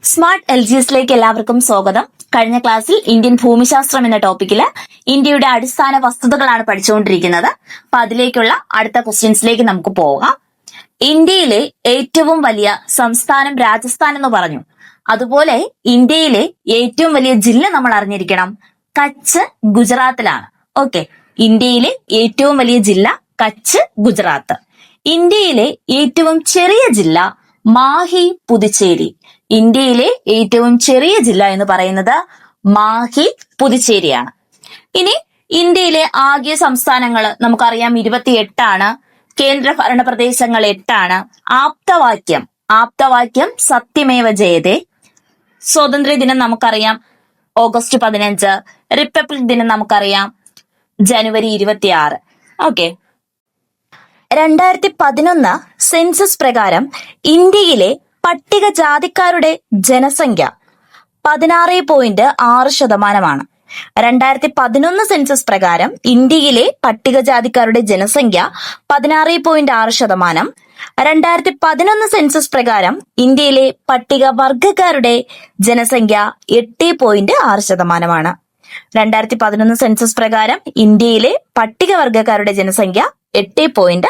Smart LGSലേക്ക് എല്ലാവർക്കും സ്വാഗതം. കഴിഞ്ഞ ക്ലാസ്സിൽ ഇന്ത്യൻ ഭൂമിശാസ്ത്രം എന്ന ടോപ്പിക്കില് ഇന്ത്യയുടെ അടിസ്ഥാന വസ്തുതകളാണ് പഠിച്ചുകൊണ്ടിരിക്കുന്നത്. അപ്പൊ അതിലേക്കുള്ള അടുത്ത ക്വസ്റ്റ്യൻസിലേക്ക് നമുക്ക് പോകാം. ഇന്ത്യയിലെ ഏറ്റവും വലിയ സംസ്ഥാനം രാജസ്ഥാൻ എന്ന് പറഞ്ഞു. അതുപോലെ ഇന്ത്യയിലെ ഏറ്റവും വലിയ ജില്ല നമ്മൾ അറിഞ്ഞിരിക്കണം, കച്ച് ഗുജറാത്തിലാണ്. ഓക്കെ, ഇന്ത്യയിലെ ഏറ്റവും വലിയ ജില്ല കച്ച് ഗുജറാത്ത്. ഇന്ത്യയിലെ ഏറ്റവും ചെറിയ ജില്ല മാഹി പുതുച്ചേരി. ഇന്ത്യയിലെ ഏറ്റവും ചെറിയ ജില്ല എന്ന് പറയുന്നത് മാഹി പുതുച്ചേരിയാണ്. ഇനി ഇന്ത്യയിലെ ആകെ സംസ്ഥാനങ്ങൾ നമുക്കറിയാം 28 കേന്ദ്ര ഭരണ പ്രദേശങ്ങൾ 8. ആപ്തവാക്യം സത്യമേവ ജയതേ. സ്വാതന്ത്ര്യ ദിനം നമുക്കറിയാം ഓഗസ്റ്റ് 15. റിപ്പബ്ലിക് ദിനം നമുക്കറിയാം ജനുവരി 26. ഓക്കെ, 2011 സെൻസസ് പ്രകാരം ഇന്ത്യയിലെ പട്ടികജാതിക്കാരുടെ ജനസംഖ്യ 16.6%. 2011 സെൻസസ് പ്രകാരം ഇന്ത്യയിലെ പട്ടികജാതിക്കാരുടെ ജനസംഖ്യ 16.6%. 2011 സെൻസസ് പ്രകാരം ഇന്ത്യയിലെ പട്ടികവർഗക്കാരുടെ ജനസംഖ്യ 8.6%. 2011 സെൻസസ് പ്രകാരം ഇന്ത്യയിലെ പട്ടികവർഗക്കാരുടെ ജനസംഖ്യ 8.6%.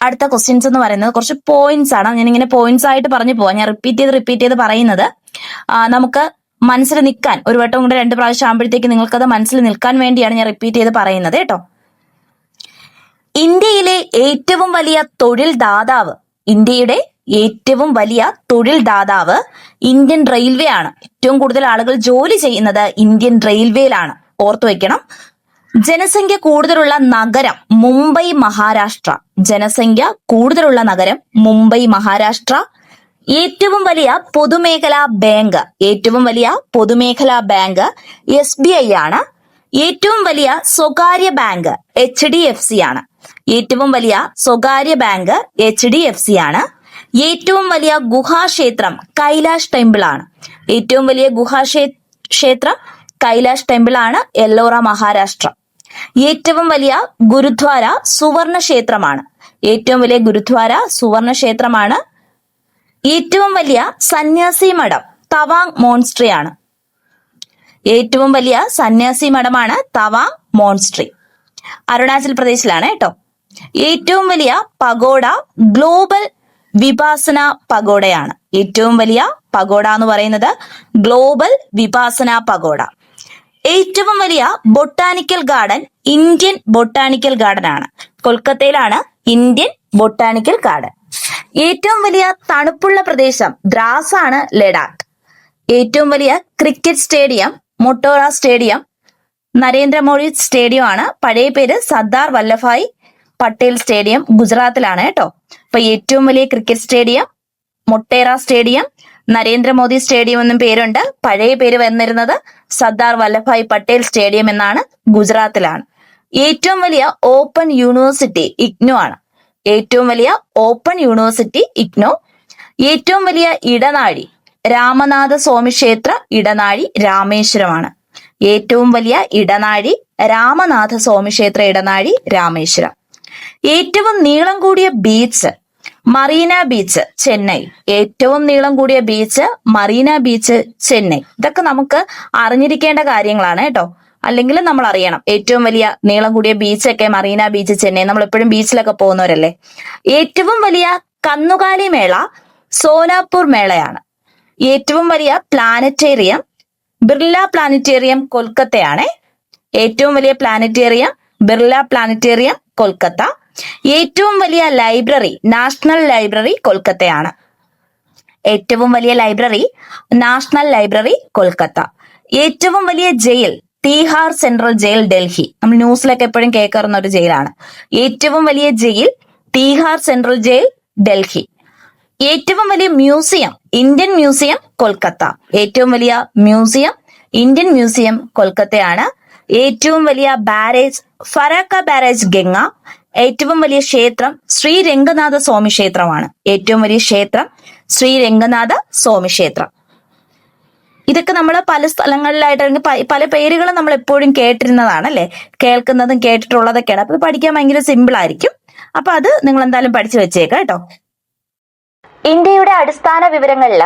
അടുത്ത ക്വസ്റ്റ്യൻസ് എന്ന് പറയുന്നത് കുറച്ച് പോയിന്റ്സ് ആണ്. ഞാനിങ്ങനെ പോയിന്റ്സ് ആയിട്ട് പറഞ്ഞു പോവാം. ഞാൻ റിപ്പീറ്റ് ചെയ്ത് പറയുന്നത് നമുക്ക് മനസ്സിൽ നിൽക്കാൻ, ഒരു വട്ടം കൂടെ 2 പ്രാവശ്യം ആകുമ്പോഴത്തേക്ക് നിങ്ങൾക്കത് മനസ്സിൽ നിൽക്കാൻ വേണ്ടിയാണ് ഞാൻ റിപ്പീറ്റ് ചെയ്ത് പറയുന്നത് കേട്ടോ. ഇന്ത്യയിലെ ഏറ്റവും വലിയ തൊഴിൽ ദാതാവ് ഇന്ത്യൻ റെയിൽവേ ആണ്. ഏറ്റവും കൂടുതൽ ആളുകൾ ജോലി ചെയ്യുന്നത് ഇന്ത്യൻ റെയിൽവേയിലാണ്, ഓർത്തു വെക്കണം. ജനസംഖ്യ കൂടുതലുള്ള നഗരം മുംബൈ മഹാരാഷ്ട്ര. ഏറ്റവും വലിയ പൊതുമേഖലാ ബാങ്ക് SBI ആണ്. ഏറ്റവും വലിയ സ്വകാര്യ ബാങ്ക് HDFC ആണ്. ഏറ്റവും വലിയ ഗുഹാക്ഷേത്രം കൈലാഷ് ടെമ്പിൾ ആണ്. എല്ലോറ മഹാരാഷ്ട്ര. ഏറ്റവും വലിയ ഗുരുദ്വാര സുവർണ ക്ഷേത്രമാണ്. ഏറ്റവും വലിയ സന്യാസി മഠം തവാങ് മോൺസ്ട്രി ആണ്. അരുണാചൽ പ്രദേശിലാണ് കേട്ടോ. ഏറ്റവും വലിയ പഗോഡ ഗ്ലോബൽ വിപാസന പഗോഡയാണ്. ഏറ്റവും വലിയ പഗോഡ എന്ന് പറയുന്നത് ഗ്ലോബൽ വിപാസന പഗോഡ. ഏറ്റവും വലിയ botanical garden Indian botanical garden ആണ്. കൊൽക്കത്തയിലാണ് ഇന്ത്യൻ ബൊട്ടാനിക്കൽ ഗാർഡൻ. ഏറ്റവും വലിയ തണുപ്പുള്ള പ്രദേശം ദ്രാസ് ആണ്, ലഡാക്ക്. ഏറ്റവും വലിയ cricket stadium Motera stadium, Narendra Modi stadium ആണ്. പഴയ പേര് സർദാർ വല്ലഭായ് പട്ടേൽ സ്റ്റേഡിയം, ഗുജറാത്തിലാണ് കേട്ടോ. അപ്പൊ ഏറ്റവും വലിയ cricket stadium Motera stadium, Narendra Modi stadium എന്നും പേരുണ്ട്. പഴയ പേര് വന്നിരുന്നത് സർദാർ വല്ലഭായ് പട്ടേൽ സ്റ്റേഡിയം എന്നാണ്, ഗുജറാത്തിലാണ്. ഏറ്റവും വലിയ ഓപ്പൺ യൂണിവേഴ്സിറ്റി ഇഗ്നോ ആണ്. ഏറ്റവും വലിയ ഇടനാഴി രാമനാഥ സ്വാമി ക്ഷേത്ര ഇടനാഴി, രാമേശ്വരമാണ്. ഏറ്റവും നീളം കൂടിയ ബീച്ച് മറീന ബീച്ച്, ചെന്നൈ. ഇതൊക്കെ നമുക്ക് അറിഞ്ഞിരിക്കേണ്ട കാര്യങ്ങളാണ് കേട്ടോ. അല്ലെങ്കിൽ നമ്മൾ അറിയണം ഏറ്റവും വലിയ നീളം കൂടിയ ബീച്ചൊക്കെ മറീന ബീച്ച്, ചെന്നൈ. നമ്മൾ എപ്പോഴും ബീച്ചിലൊക്കെ പോകുന്നവരല്ലേ. ഏറ്റവും വലിയ കന്നുകാലി മേള സോനാപൂർ മേളയാണ്. ഏറ്റവും വലിയ പ്ലാനറ്റേറിയം ബിർള പ്ലാനറ്റേറിയം, കൊൽക്കത്തയാണ്. കൊൽക്കത്ത. ഏറ്റവും വലിയ ലൈബ്രറി നാഷണൽ ലൈബ്രറി, കൊൽക്കത്തയാണ്. ഏറ്റവും വലിയ jail Tihar central jail, Delhi. നമ്മൾ ന്യൂസിലൊക്കെ എപ്പോഴും കേൾക്കാറുന്ന ഒരു ജയിലാണ്. ഏറ്റവും വലിയ jail Tihar central jail, Delhi. ഏറ്റവും വലിയ മ്യൂസിയം ഇന്ത്യൻ മ്യൂസിയം, കൊൽക്കത്ത. കൊൽക്കത്തയാണ്. ഏറ്റവും വലിയ ബാരേജ് ഫറാക്ക ബാരേജ്, ഗംഗ. ഏറ്റവും വലിയ ക്ഷേത്രം ശ്രീ രംഗനാഥ സ്വാമി ക്ഷേത്രമാണ്. ഇതൊക്കെ നമ്മൾ പല സ്ഥലങ്ങളിലായിട്ട് പല പേരുകളും നമ്മൾ എപ്പോഴും കേട്ടിരുന്നതാണ് അല്ലെ, കേൾക്കുന്നതും കേട്ടിട്ടുള്ളതൊക്കെയാണ്. അപ്പൊ പഠിക്കാൻ ഭയങ്കര സിമ്പിൾ ആയിരിക്കും. അപ്പൊ അത് നിങ്ങൾ എന്തായാലും പഠിച്ചു വെച്ചേക്കാം കേട്ടോ. ഇന്ത്യയുടെ അടിസ്ഥാന വിവരങ്ങളിൽ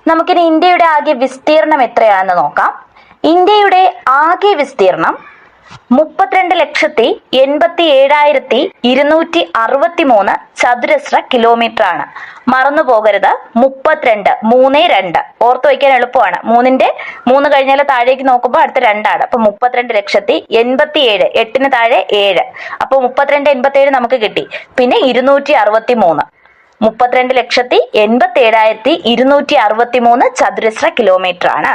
നമുക്കിനി ഇന്ത്യയുടെ ആകെ വിസ്തീർണം എത്രയാണെന്ന് നോക്കാം. ഇന്ത്യയുടെ ആകെ വിസ്തീർണം 32,87,263 ചതുരശ്ര കിലോമീറ്റർ ആണ്. മറന്നു പോകരുത്, 32 ഓർത്തു വയ്ക്കാൻ എളുപ്പമാണ്. 3 കഴിഞ്ഞാൽ താഴേക്ക് നോക്കുമ്പോൾ അടുത്ത 2 ആണ്. അപ്പൊ 32,87,000, 8 താഴെ 7, അപ്പൊ 32,87 നമുക്ക് കിട്ടി. പിന്നെ 263, 32,87,263 ചതുരശ്ര കിലോമീറ്റർ ആണ്.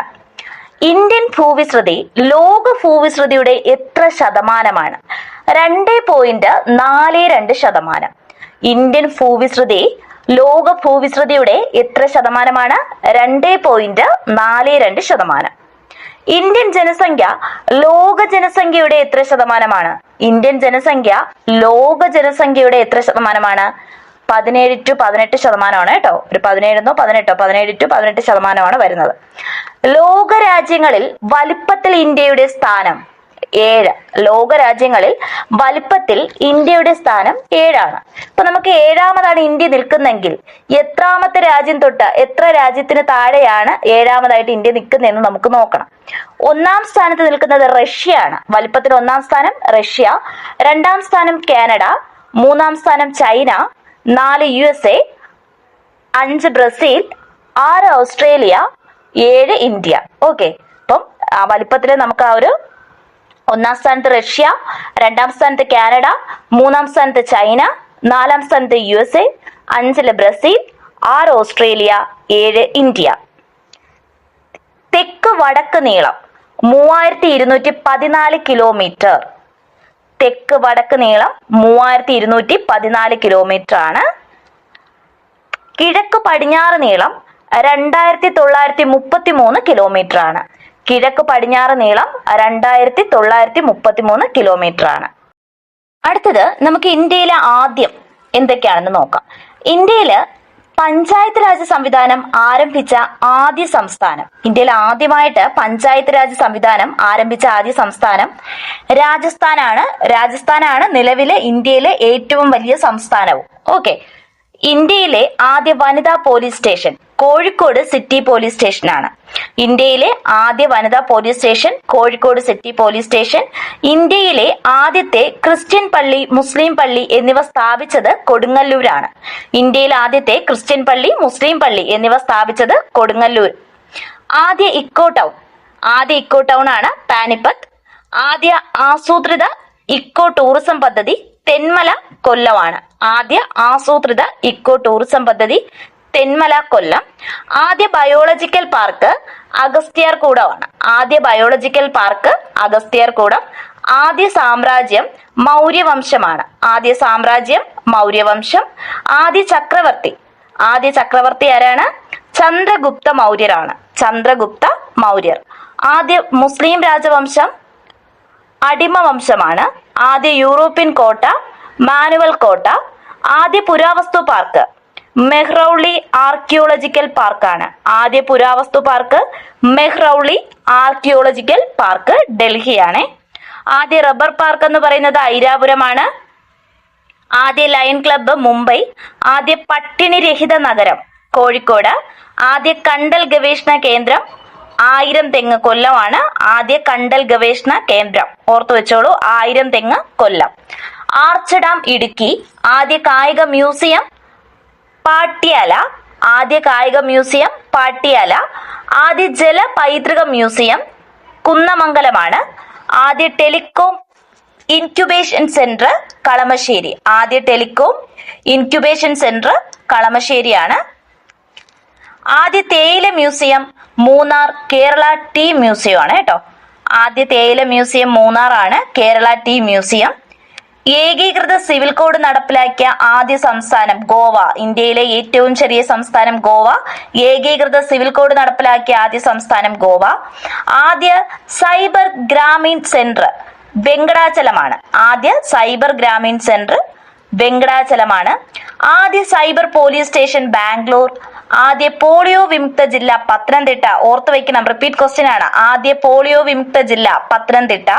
ഇന്ത്യൻ ഭൂവിസ്തൃതി ലോക ഭൂവിസ്തൃതിയുടെ എത്ര ശതമാനമാണ്? 2.42%. ഇന്ത്യൻ ഭൂവിസ്തൃതി ലോക ഭൂവിസ്തൃതിയുടെ എത്ര ശതമാനമാണ്? 2.42%. ഇന്ത്യൻ ജനസംഖ്യ ലോക ജനസംഖ്യയുടെ എത്ര ശതമാനമാണ്? ഇന്ത്യൻ ജനസംഖ്യ ലോക ജനസംഖ്യയുടെ എത്ര ശതമാനമാണ്? 17-18% കേട്ടോ. ഒരു 17-18% വരുന്നത്. ലോക രാജ്യങ്ങളിൽ വലിപ്പത്തിൽ ഇന്ത്യയുടെ സ്ഥാനം 7. ലോക രാജ്യങ്ങളിൽ വലിപ്പത്തിൽ ഇന്ത്യയുടെ സ്ഥാനം 7 ഇപ്പൊ നമുക്ക് 7ാമതാണ് ഇന്ത്യ നിൽക്കുന്നെങ്കിൽ എത്രാമത്തെ രാജ്യം തൊട്ട് എത്ര രാജ്യത്തിന് താഴെയാണ് 7ാമതായിട്ട് ഇന്ത്യ നിൽക്കുന്നതെന്ന് നമുക്ക് നോക്കണം. 1ാം സ്ഥാനത്ത് നിൽക്കുന്നത് റഷ്യ ആണ്. വലിപ്പത്തിൽ 1ാം സ്ഥാനം റഷ്യ, 2ാം സ്ഥാനം കാനഡ, 3ാം സ്ഥാനം China, 4 USA, 5 Brazil, 6 Australia, 7 India. Okay, അപ്പം വലിപ്പത്തില് നമുക്ക് 1ാം സ്ഥാനത്ത് റഷ്യ, 2ാം സ്ഥാനത്ത് കാനഡ, 3ാം സ്ഥാനത്ത് ചൈന, 4ാം സ്ഥാനത്ത് USA, 5 ബ്രസീൽ, 6 ഓസ്ട്രേലിയ, 7 ഇന്ത്യ. തെക്ക് വടക്ക് നീളം 3214 കിലോമീറ്റർ. തെക്ക് വടക്ക് നീളം 3214 കിലോമീറ്റർ ആണ്. കിഴക്ക് പടിഞ്ഞാറ് നീളം 2933 കിലോമീറ്റർ ആണ്. കിഴക്ക് പടിഞ്ഞാറ് നീളം 2933 കിലോമീറ്റർ ആണ്. അടുത്തത് നമുക്ക് ഇന്ത്യയിലെ ആദ്യം എന്തൊക്കെയാണെന്ന് നോക്കാം. ഇന്ത്യയില് പഞ്ചായത്ത് രാജ് സംവിധാനം ആരംഭിച്ച ആദ്യ സംസ്ഥാനം, ഇന്ത്യയിൽ ആദ്യമായിട്ട് പഞ്ചായത്ത് രാജ് സംവിധാനം ആരംഭിച്ച ആദ്യ സംസ്ഥാനം രാജസ്ഥാനാണ് നിലവിലെ ഇന്ത്യയിലെ ഏറ്റവും വലിയ സംസ്ഥാനവും. ഓക്കെ, ഇന്ത്യയിലെ ആദ്യ വനിതാ police station Kozhikode city police സ്റ്റേഷനാണ്. ഇന്ത്യയിലെ ആദ്യ വനിതാ police station Kozhikode city police station. ഇന്ത്യയിലെ ആദ്യത്തെ ക്രിസ്ത്യൻ പള്ളി, മുസ്ലിം പള്ളി എന്നിവ സ്ഥാപിച്ചത് കൊടുങ്ങല്ലൂരാണ്. ഇന്ത്യയിലെ ആദ്യത്തെ ക്രിസ്ത്യൻ പള്ളി, മുസ്ലിം പള്ളി എന്നിവ സ്ഥാപിച്ചത് കൊടുങ്ങല്ലൂർ. ആദ്യ ഇക്കോ ടൗൺ ആണ് പാനിപ്പത്ത്. ആദ്യ ആസൂത്രിത ഇക്കോ ടൂറിസം പദ്ധതി തെന്മല കൊല്ലമാണ്. ആദ്യ ആസൂത്രിത ഇക്കോ ടൂറിസം പദ്ധതി തെന്മല കൊല്ലം. ആദ്യ ബയോളജിക്കൽ പാർക്ക് അഗസ്ത്യാർകൂടമാണ്. ആദ്യ ബയോളജിക്കൽ പാർക്ക് അഗസ്ത്യാർകൂടം. ആദ്യ സാമ്രാജ്യം മൗര്യവംശമാണ്. ആദ്യ സാമ്രാജ്യം മൗര്യവംശം. ആദ്യ ചക്രവർത്തി ആരാണ്? ചന്ദ്രഗുപ്ത മൗര്യരാണ്. ചന്ദ്രഗുപ്ത മൗര്യർ. ആദ്യ മുസ്ലിം രാജവംശം അടിമ വംശമാണ്. ആദ്യ യൂറോപ്യൻ കോട്ട മാനുവൽ കോട്ട. ആദ്യ പുരാവസ്തു പാർക്ക് മെഹ്റൗളി ആർക്കിയോളജിക്കൽ പാർക്കാണ്. ആദ്യ പുരാവസ്തു പാർക്ക് മെഹ്റൗളി ആർക്കിയോളജിക്കൽ പാർക്ക് ഡൽഹിയാണ്. ആദ്യ റബ്ബർ പാർക്ക് എന്ന് പറയുന്നത് ഐരാപുരമാണ്. ആദ്യ ലയൺ ക്ലബ്ബ് മുംബൈ. ആദ്യ പട്ടിണി രഹിത നഗരം കോഴിക്കോട്. ആദ്യ കണ്ടൽ ഗവേഷണ കേന്ദ്രം 1000 തെങ്ങ് കൊല്ലമാണ്. ആദ്യ കണ്ടൽ ഗവേഷണ കേന്ദ്രം ഓർത്തു വെച്ചോളൂ, 1000 തെങ്ങ് കൊല്ലം. Arch dam Idukki. ആദ്യ കായിക മ്യൂസിയം പാട്യാല. ആദ്യ കായിക മ്യൂസിയം പാട്യാല. ആദ്യ ജല പൈതൃക മ്യൂസിയം കുന്നമംഗലമാണ്. ആദ്യ ടെലികോം ഇൻക്യുബേഷൻ സെന്റർ കളമശ്ശേരി. ആദ്യ ടെലികോം ഇൻക്യുബേഷൻ സെന്റർ കളമശ്ശേരിയാണ്. ആദ്യ തേയില museum Munnar Kerala tea museum ആണ് കേട്ടോ. ആദ്യ തേയില മ്യൂസിയം മൂന്നാർ ആണ്, കേരള ടീ മ്യൂസിയം. ഏകീകൃത സിവിൽ കോഡ് നടപ്പിലാക്കിയ ആദ്യ സംസ്ഥാനം ഗോവ. ഇന്ത്യയിലെ ഏറ്റവും ചെറിയ സംസ്ഥാനം ഗോവ. ഏകീകൃത സിവിൽ കോഡ് നടപ്പിലാക്കിയ ആദ്യ സംസ്ഥാനം ഗോവ. ആദ്യ സൈബർ ഗ്രാമീൺ സെന്റർ വെങ്കടാചലമാണ്. ആദ്യ സൈബർ ഗ്രാമീൺ സെന്റർ വെങ്കടാചലമാണ്. ആദ്യ സൈബർ പോലീസ് സ്റ്റേഷൻ ബാംഗ്ലൂർ. ആദ്യ പോളിയോ വിമുക്ത ജില്ല പത്തനംതിട്ട. ഓർത്തു വയ്ക്കണം, റിപ്പീറ്റ് ക്വസ്റ്റ്യൻ ആണ്. ആദ്യ പോളിയോ വിമുക്ത ജില്ല പത്തനംതിട്ട.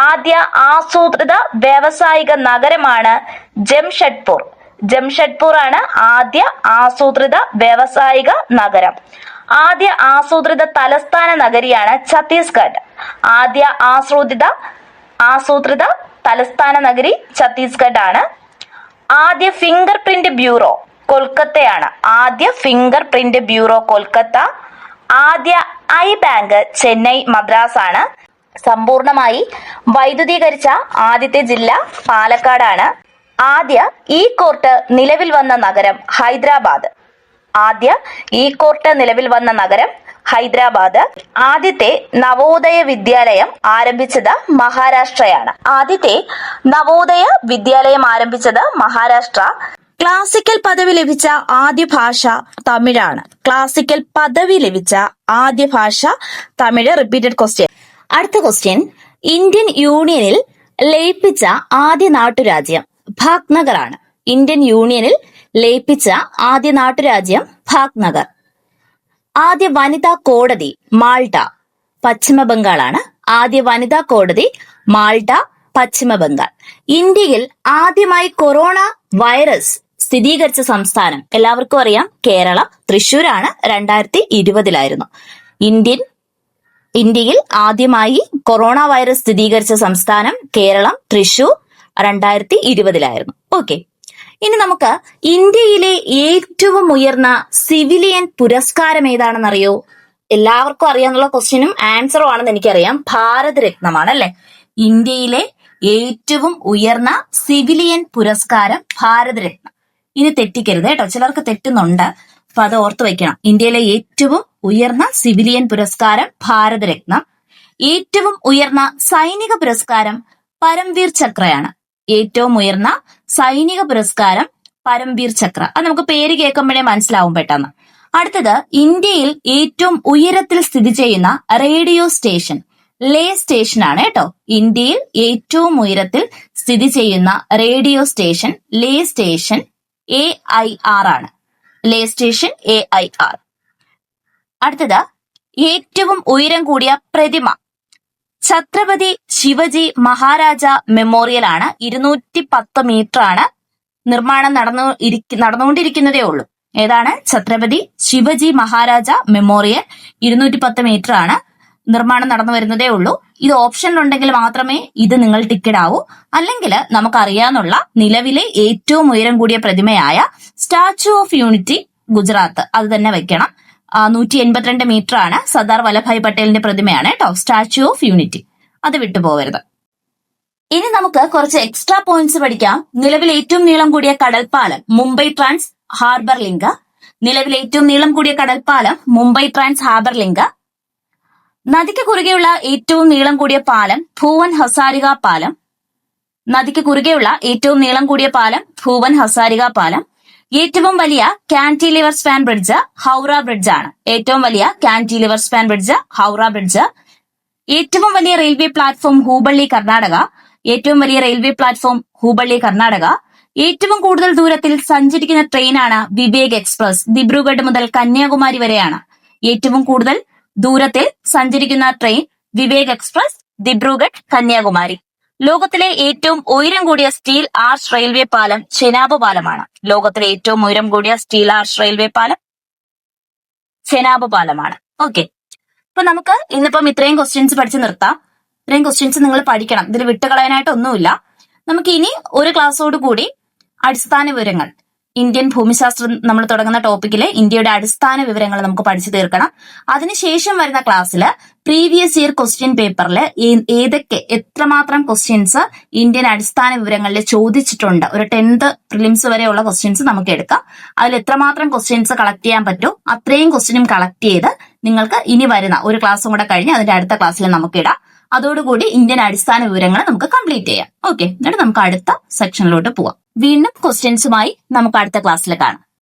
ആദ്യ ആസൂത്രിത വ്യാവസായിക നഗരമാണ് ജംഷഡ്പൂർ. ജംഷഡ്പൂർ ആണ് ആദ്യ ആസൂത്രിത വ്യാവസായിക നഗരം. ആദ്യ ആസൂത്രിത തലസ്ഥാന നഗരിയാണ് ഛത്തീസ്ഗഡ്. ആദ്യ ആസൂത്രിത തലസ്ഥാന നഗരി ഛത്തീസ്ഗഡ് ആണ്. ആദ്യ ഫിംഗർ പ്രിന്റ് ബ്യൂറോ കൊൽക്കത്തയാണ്. ആദ്യ ഫിംഗർ പ്രിന്റ് ബ്യൂറോ കൊൽക്കത്ത. ആദ്യ ഐ ബാങ്ക് ചെന്നൈ മദ്രാസ് ആണ്. സമ്പൂർണമായി വൈദ്യുതീകരിച്ച ആദ്യത്തെ ജില്ല പാലക്കാടാണ്. ആദ്യ ഇ കോർട്ട് നിലവിൽ വന്ന നഗരം ഹൈദരാബാദ്. ആദ്യ ഇ കോർട്ട് നിലവിൽ വന്ന നഗരം ഹൈദരാബാദ്. ആദ്യത്തെ നവോദയ വിദ്യാലയം ആരംഭിച്ചത് മഹാരാഷ്ട്രയാണ്. ആദ്യത്തെ നവോദയ വിദ്യാലയം ആരംഭിച്ചത് മഹാരാഷ്ട്ര. ക്ലാസിക്കൽ പദവി ലഭിച്ച ആദ്യ ഭാഷ തമിഴാണ്. ക്ലാസിക്കൽ പദവി ലഭിച്ച ആദ്യ ഭാഷ തമിഴ്. Repeated question. അടുത്ത ക്വസ്റ്റ്യൻ, ഇന്ത്യൻ യൂണിയനിൽ ലയിപ്പിച്ച ആദ്യ നാട്ടുരാജ്യം ഭാഗ്നഗർ ആണ്. ഇന്ത്യൻ യൂണിയനിൽ ലയിപ്പിച്ച ആദ്യ നാട്ടുരാജ്യം ഭാഗ്നഗർ. ആദ്യ വനിതാ കോടതി മാൾട്ട, പശ്ചിമ ബംഗാളാണ്. ആദ്യ വനിതാ കോടതി മാൾട്ട, പശ്ചിമ ബംഗാൾ. ഇന്ത്യയിൽ ആദ്യമായി കൊറോണ വൈറസ് സ്ഥിരീകരിച്ച സംസ്ഥാനം എല്ലാവർക്കും അറിയാം, കേരളം. തൃശ്ശൂരാണ്. 2020 ഇന്ത്യയിൽ ആദ്യമായി കൊറോണ വൈറസ് സ്ഥിരീകരിച്ച സംസ്ഥാനം കേരളം, തൃശൂർ. 2020 ഓക്കെ. ഇനി നമുക്ക് ഇന്ത്യയിലെ ഏറ്റവും ഉയർന്ന സിവിലിയൻ പുരസ്കാരം ഏതാണെന്നറിയോ? എല്ലാവർക്കും അറിയാന്നുള്ള ക്വസ്റ്റ്യനും ആൻസറും ആണെന്ന് എനിക്കറിയാം. ഭാരത് രത്നമാണ് അല്ലെ. ഇന്ത്യയിലെ ഏറ്റവും ഉയർന്ന സിവിലിയൻ പുരസ്കാരം ഭാരത് രത്നം. ഇനി തെറ്റിക്കരുത് കേട്ടോ, ചിലർക്ക് തെറ്റുന്നുണ്ട്, അപ്പൊ അത് ഓർത്ത് വെക്കണം. ഇന്ത്യയിലെ ഏറ്റവും ഉയർന്ന സിവിലിയൻ പുരസ്കാരം ഭാരത് രത്നം. ഏറ്റവും ഉയർന്ന സൈനിക പുരസ്കാരം പരംവീർ ചക്രയാണ്. ഏറ്റവും ഉയർന്ന സൈനിക പുരസ്കാരം പരംവീർ ചക്ര. അത് നമുക്ക് പേര് കേൾക്കുമ്പോഴേ മനസ്സിലാവും പെട്ടെന്ന്. അടുത്തത്, ഇന്ത്യയിൽ ഏറ്റവും ഉയരത്തിൽ സ്ഥിതി ചെയ്യുന്ന റേഡിയോ സ്റ്റേഷൻ ലേ സ്റ്റേഷൻ ആണ് കേട്ടോ. ഇന്ത്യയിൽ ഏറ്റവും ഉയരത്തിൽ സ്ഥിതി ചെയ്യുന്ന റേഡിയോ സ്റ്റേഷൻ ലേ സ്റ്റേഷൻ AIR ആണ്. ലേ സ്റ്റേഷൻ AIR. അടുത്തത്, ഏറ്റവും ഉയരം കൂടിയ പ്രതിമ ഛത്രപതി ശിവജി മഹാരാജ മെമ്മോറിയൽ ആണ്. 210 മീറ്റർ ആണ്. നിർമ്മാണം നടന്നുകൊണ്ടിരിക്കുന്നതേ ഉള്ളൂ. ഏതാണ്? ഛത്രപതി ശിവജി മഹാരാജ മെമ്മോറിയൽ. 210 മീറ്റർ ആണ്. നിർമ്മാണം നടന്നു വരുന്നതേ ഉള്ളൂ. ഇത് ഓപ്ഷനിലുണ്ടെങ്കിൽ മാത്രമേ ഇത് നിങ്ങൾ ടിക്കറ്റ് ആവൂ. അല്ലെങ്കിൽ നമുക്കറിയാന്നുള്ള നിലവിലെ ഏറ്റവും ഉയരം കൂടിയ പ്രതിമയായ സ്റ്റാച്യു ഓഫ് യൂണിറ്റി ഗുജറാത്ത്, അത് തന്നെ വെക്കണം. 182 മീറ്റർ ആണ്. സർദാർ വല്ലഭായ് പട്ടേലിന്റെ പ്രതിമയാണ് കേട്ടോ, സ്റ്റാച്യു ഓഫ് യൂണിറ്റി. അത് വിട്ടുപോകരുത്. ഇനി നമുക്ക് കുറച്ച് എക്സ്ട്രാ പോയിന്റ്സ് പഠിക്കാം. നിലവിൽ ഏറ്റവും നീളം കൂടിയ കടൽപ്പാലം മുംബൈ ട്രാൻസ് ഹാർബർ ലിങ്ക്. നിലവിൽ ഏറ്റവും നീളം കൂടിയ കടൽപ്പാലം മുംബൈ ട്രാൻസ് ഹാർബർ ലിങ്ക്. നദിക്ക് കുറുകെയുള്ള ഏറ്റവും നീളം കൂടിയ പാലം ഭൂവൻ ഹസാരിക പാലം. നദിക്ക് കുറുകെയുള്ള ഏറ്റവും നീളം കൂടിയ പാലം ഭൂവൻ ഹസാരിക പാലം. ഏറ്റവും വലിയ cantilever span bridge Howrah bridge ആണ്. ഏറ്റവും വലിയ cantilever span bridge Howrah bridge. ഏറ്റവും വലിയ റെയിൽവേ പ്ലാറ്റ്ഫോം ഹൂബള്ളി കർണാടക. ഏറ്റവും വലിയ റെയിൽവേ പ്ലാറ്റ്ഫോം ഹൂബള്ളി കർണാടക. ഏറ്റവും കൂടുതൽ ദൂരത്തിൽ സഞ്ചരിക്കുന്ന ട്രെയിനാണ് വിവേക് എക്സ്പ്രസ്. ദിബ്രുഗഡ് മുതൽ കന്യാകുമാരി വരെയാണ് ഏറ്റവും കൂടുതൽ ദൂരത്തിൽ സഞ്ചരിക്കുന്ന ട്രെയിൻ വിവേക് എക്സ്പ്രസ്, ദിബ്രുഗഡ് കന്യാകുമാരി. ലോകത്തിലെ ഏറ്റവും ഉയരം കൂടിയ സ്റ്റീൽ ആർച്ച് റെയിൽവേ പാലം ചെനാബ് പാലമാണ്. ലോകത്തിലെ ഏറ്റവും ഉയരം കൂടിയ സ്റ്റീൽ ആർച്ച് റെയിൽവേ പാലം ചെനാബ് പാലമാണ്. ഓക്കെ, അപ്പൊ നമുക്ക് ഇന്നിപ്പം ഇത്രയും ക്വസ്റ്റ്യൻസ് പഠിച്ച് നിർത്താം. ഇത്രയും ക്വസ്റ്റ്യൻസ് നിങ്ങൾ പഠിക്കണം. ഇതിൽ വിട്ടുകളയാനായിട്ട് ഒന്നുമില്ല. നമുക്ക് ഇനി ഒരു ക്ലാസ്സോട് കൂടി അടിസ്ഥാന വിവരങ്ങൾ, ഇന്ത്യൻ ഭൂമിശാസ്ത്രം നമ്മൾ തുടങ്ങുന്ന ടോപ്പിക്കിലെ ഇന്ത്യയുടെ അടിസ്ഥാന വിവരങ്ങൾ നമുക്ക് പഠിച്ചു തീർക്കണം. അതിനുശേഷം വരുന്ന ക്ലാസ്സിൽ പ്രീവിയസ് ഇയർ ക്വസ്റ്റ്യൻ പേപ്പറിൽ എത്രമാത്രം ക്വസ്റ്റ്യൻസ് ഇന്ത്യൻ അടിസ്ഥാന വിവരങ്ങളിൽ ചോദിച്ചിട്ടുണ്ട്, ഒരു 10th പ്രിലിംസ് വരെയുള്ള ക്വസ്റ്റ്യൻസ് നമുക്ക് എടുക്കാം. അതിൽ എത്രമാത്രം ക്വസ്റ്റ്യൻസ് കളക്ട് ചെയ്യാൻ പറ്റും അത്രയും ക്വസ്റ്റ്യനും കളക്ട് ചെയ്ത് നിങ്ങൾക്ക് ഇനി വരുന്ന ഒരു ക്ലാസ്സും കൂടെ കഴിഞ്ഞ് അതിന്റെ അടുത്ത ക്ലാസ്സിൽ നമുക്ക് ഇടാം. അതോടുകൂടി ഇന്ത്യൻ അടിസ്ഥാന വിവരങ്ങൾ നമുക്ക് കംപ്ലീറ്റ് ചെയ്യാം. ഓക്കെ, എന്നിട്ട് നമുക്ക് അടുത്ത സെക്ഷനിലോട്ട് പോവാം. വീണ്ടും ക്വസ്റ്റ്യൻസുമായി നമുക്ക് അടുത്ത ക്ലാസ്സിൽ കാണാം.